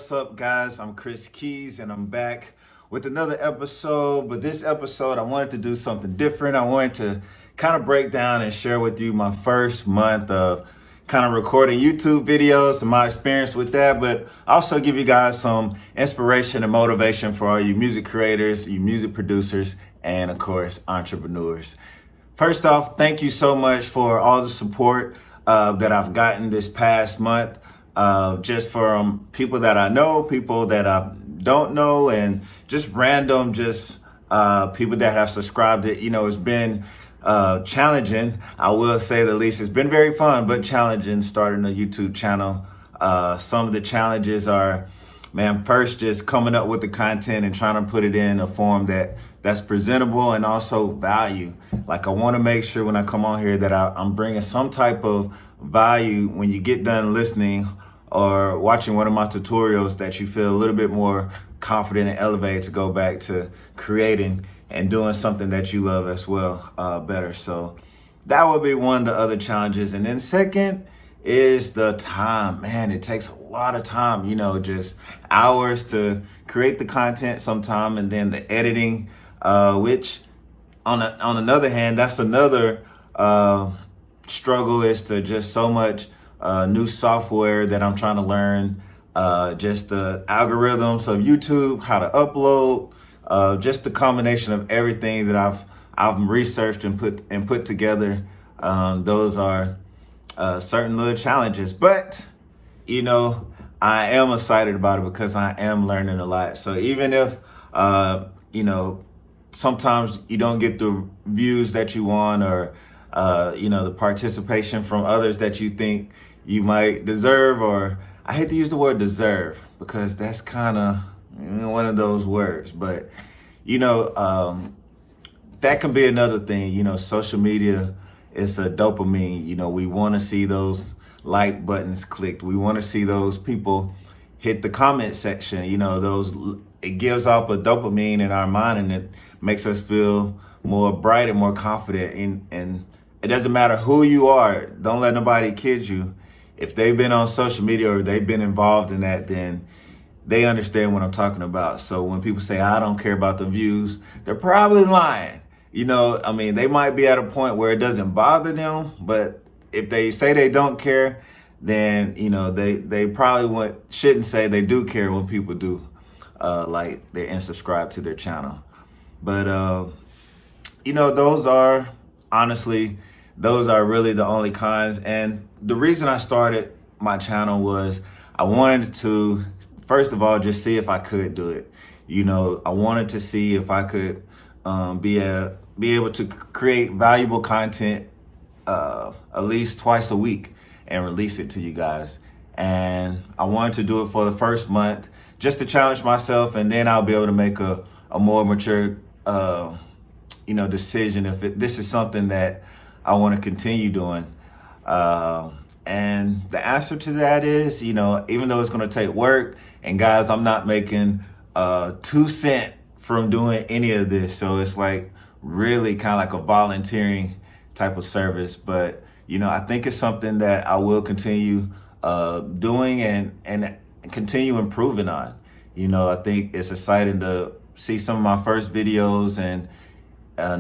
What's up, guys? I'm Kris KeyZ, and I'm back with another episode. But this episode, I wanted to do something different. I wanted to kind of break down and share with you my first month of kind of recording YouTube videos and my experience with that, but also give you guys some inspiration and motivation for all you music creators, you music producers, and of course, entrepreneurs. First off, thank you so much for all the support that I've gotten this past month. Just from people that I know, people that I don't know, and just random, people that have subscribed. It's been challenging. I will say the least. It's been very fun, but challenging starting a YouTube channel. Some of the challenges are, first just coming up with the content and trying to put it in a form that's presentable and also value. Like, I want to make sure when I come on here that I'm bringing some type of value when you get done listening or watching one of my tutorials, that you feel a little bit more confident and elevated to go back to creating and doing something that you love as well, better. So that would be one of the other challenges. And then second is the time. Man, it takes a lot of time, just hours to create the content sometime, and then the editing, which on another hand, that's another struggle, is to just so much new software that I'm trying to learn, just the algorithms of YouTube, how to upload, just the combination of everything that I've researched and put together. Those are certain little challenges, but I am excited about it because I am learning a lot. So even if sometimes you don't get the views that you want, or the participation from others that you think you might deserve, or I hate to use the word deserve because that's kind of one of those words, but that can be another thing. Social media is a dopamine. We want to see those like buttons clicked. We want to see those people hit the comment section. It gives off a dopamine in our mind, and it makes us feel more bright and more confident. And it doesn't matter who you are. Don't let nobody kid you. If they've been on social media or they've been involved in that, then they understand what I'm talking about. So when people say, I don't care about the views, they're probably lying. They might be at a point where it doesn't bother them, but if they say they don't care, then, they probably shouldn't say they do care when people do, like they're unsubscribed to their channel. But, those are really the only kinds. And the reason I started my channel was I wanted to, first of all, just see if I could do it. I wanted to see if I could be able to create valuable content at least twice a week and release it to you guys. And I wanted to do it for the first month just to challenge myself, and then I'll be able to make a more mature decision if this is something that I want to continue doing. And the answer to that is, even though it's going to take work, and guys, I'm not making 2 cents from doing any of this. So it's like really kind of like a volunteering type of service. But, I think it's something that I will continue doing and continue improving on. I think it's exciting to see some of my first videos and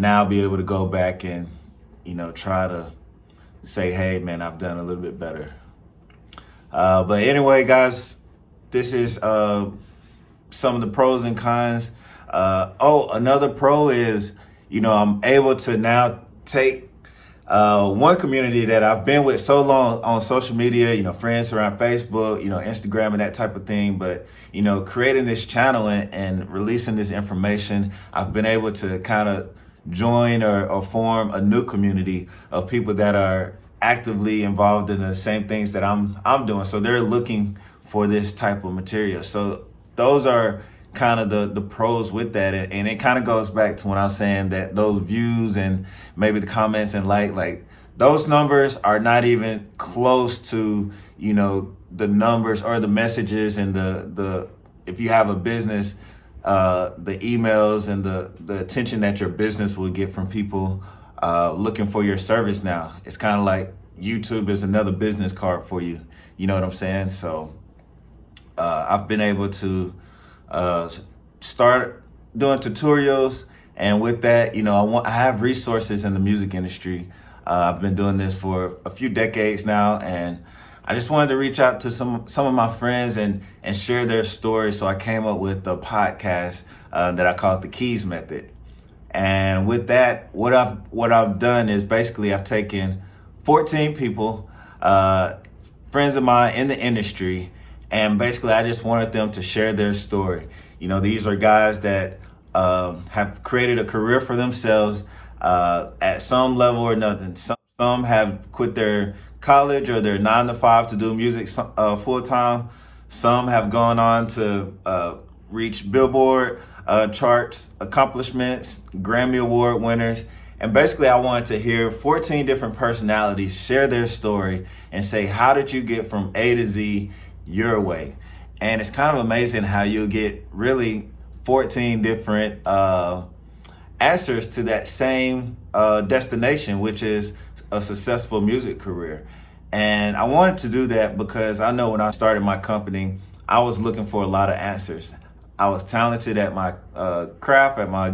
now be able to go back and, try to say, hey, man, I've done a little bit better. But anyway, guys, this is some of the pros and cons. Another pro is, I'm able to now take one community that I've been with so long on social media, friends around Facebook, Instagram and that type of thing. But, creating this channel and releasing this information, I've been able to kind of join or form a new community of people that are actively involved in the same things that I'm doing. So they're looking for this type of material. So those are kind of the pros with that. And it kind of goes back to when I was saying that those views and maybe the comments and like those numbers are not even close to, the numbers or the messages and the if you have a business, the emails and the attention that your business will get from people looking for your service now. It's kind of like YouTube is another business card for you. You know what I'm saying? So I've been able to start doing tutorials, and with that, I have resources in the music industry. I've been doing this for a few decades now, and I just wanted to reach out to some of my friends and share their stories. So I came up with a podcast that I call it the KeyZ Method. And with that, what I've done is basically I've taken 14 people, friends of mine in the industry, and basically I just wanted them to share their story. These are guys that have created a career for themselves at some level or nothing. Some have quit their college or their 9 to 5 to do music full time. Some have gone on to reach Billboard charts, accomplishments, Grammy Award winners. And basically I wanted to hear 14 different personalities share their story and say, how did you get from A to Z your way? And it's kind of amazing how you get really 14 different answers to that same destination, which is a successful music career. And I wanted to do that because I know when I started my company, I was looking for a lot of answers. I was talented at my craft, at my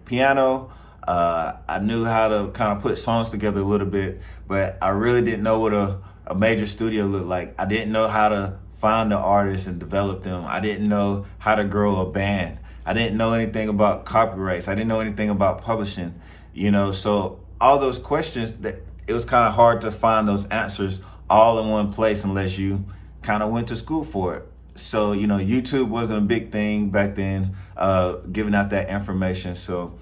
piano. I knew how to kind of put songs together a little bit, but I really didn't know what a major studio looked like. I didn't know how to find the artists and develop them. I didn't know how to grow a band. I didn't know anything about copyrights. I didn't know anything about publishing, so all those questions, that it was kind of hard to find those answers all in one place unless you kind of went to school for it. So, YouTube wasn't a big thing back then, giving out that information. So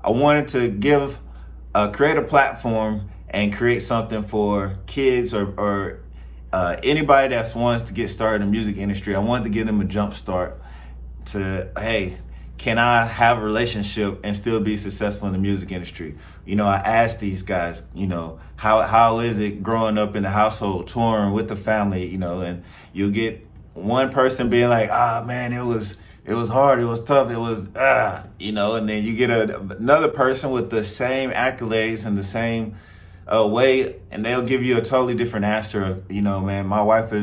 I wanted to create a platform and create something for kids or anybody that wants to get started in the music industry. I wanted to give them a jump start to, hey, can I have a relationship and still be successful in the music industry? I asked these guys, how is it growing up in the household, touring with the family, and you'll get one person being like, man, it was hard, it was tough, it was, and then you get another person with the same accolades and the same way, and they'll give you a totally different answer of, man, my wife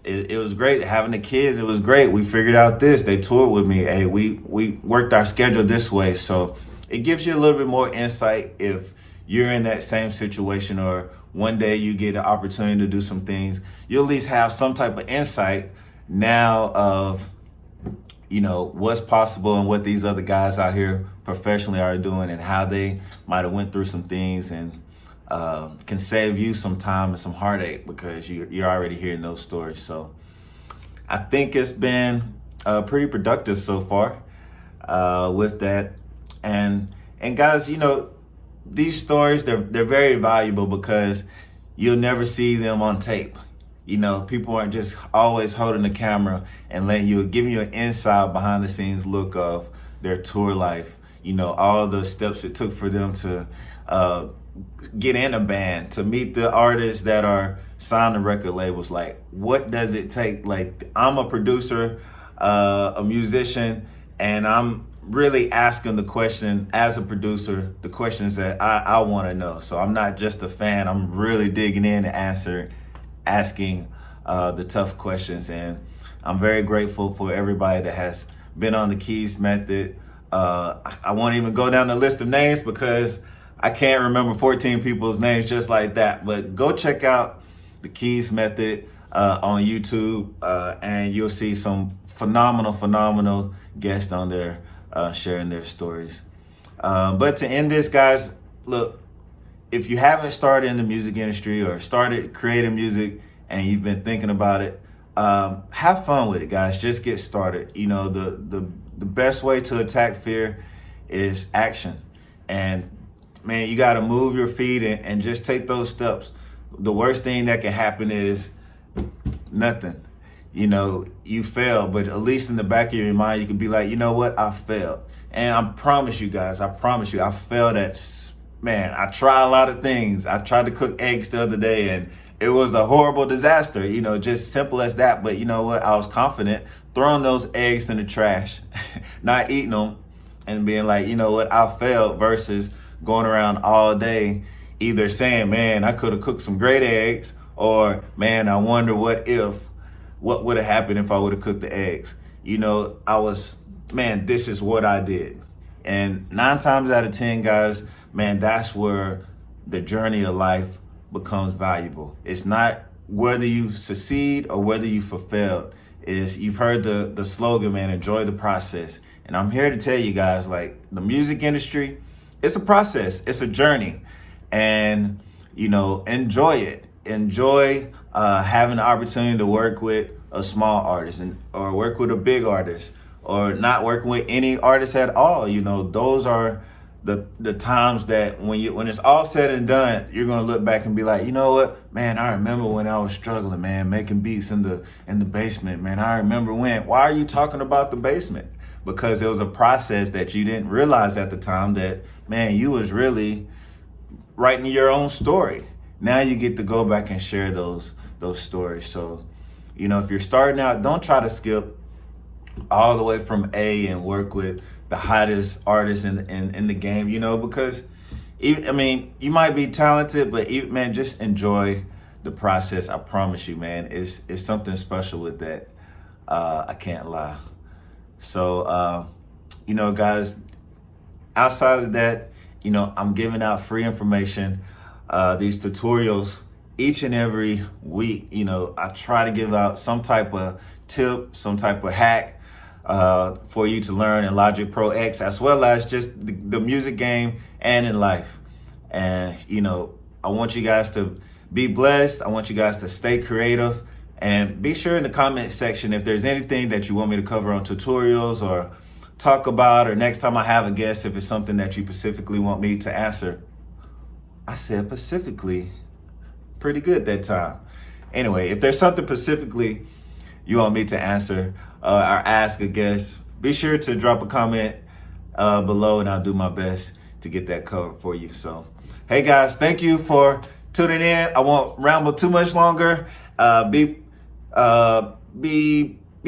it was great having the kids. It was great. We figured out this. They toured with me. Hey, we worked our schedule this way. So it gives you a little bit more insight if you're in that same situation, or one day you get an opportunity to do some things. You'll at least have some type of insight now of, what's possible and what these other guys out here professionally are doing and how they might have went through some things, and can save you some time and some heartache because you're already hearing those stories. So I think it's been pretty productive so far with that. And guys, these stories, they're very valuable because you'll never see them on tape. People aren't just always holding the camera and giving you an inside behind the scenes look of their tour life. All the steps it took for them to get in a band, to meet the artists that are signed to record labels. Like, what does it take? Like, I'm a producer, a musician, and I'm really asking the question as a producer, the questions that I want to know. So I'm not just a fan, I'm really digging in and asking the tough questions. And I'm very grateful for everybody that has been on the KeyZ Method. I won't even go down the list of names because I can't remember 14 people's names just like that, but go check out the KeyZ Method on YouTube, and you'll see some phenomenal guests on there sharing their stories. But to end this, guys, look, if you haven't started in the music industry or started creating music and you've been thinking about it, have fun with it, guys. Just get started. The best way to attack fear is action. And man, you got to move your feet and just take those steps. The worst thing that can happen is nothing. You fail, but at least in the back of your mind, you can be like, you know what, I failed. And I promise you guys, I failed at, man, I tried a lot of things. I tried to cook eggs the other day and it was a horrible disaster, just simple as that. But you know what, I was confident throwing those eggs in the trash, not eating them, and being like, you know what, I failed, versus going around all day either saying, man, I could have cooked some great eggs, or man, I wonder what if what would have happened if I would have cooked the eggs. You know, man, this is what I did. And 9 times out of 10, guys, man, that's where the journey of life becomes valuable. It's not whether you succeed or whether you fulfilled. You've heard the slogan, man, enjoy the process. And I'm here to tell you guys, like, the music industry, it's a process, it's a journey. And, you know, enjoy it. Enjoy having the opportunity to work with a small artist or work with a big artist, or not working with any artist at all. You know, those are the times that when it's all said and done, you're gonna look back and be like, you know what, man, I remember when I was struggling, man, making beats in the basement, man. I remember when. Why are you talking about the basement? Because it was a process that you didn't realize at the time that, man, you was really writing your own story. Now you get to go back and share those stories. So, you know, if you're starting out, don't try to skip all the way from A and work with the hottest artists in the game, you know, because even, I mean, you might be talented, but even, man, just enjoy the process. I promise you, man, it's something special with that. I can't lie. So, you know, guys, outside of that, you know, I'm giving out free information, these tutorials each and every week. You know, I try to give out some type of tip, some type of hack for you to learn in Logic Pro X, as well as just the music game and in life. And, you know, I want you guys to be blessed. I want you guys to stay creative, and be sure in the comment section if there's anything that you want me to cover on tutorials or talk about, or next time I have a guest, if it's something that you specifically want me to answer. I said specifically, pretty good that time. Anyway, if there's something specifically you want me to answer or ask a guest, be sure to drop a comment below, and I'll do my best to get that covered for you. So, hey guys, thank you for tuning in. I won't ramble too much longer. Be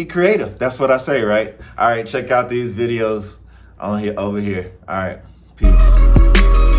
creative. That's what I say, right? All right, check out these videos over here. All right, peace.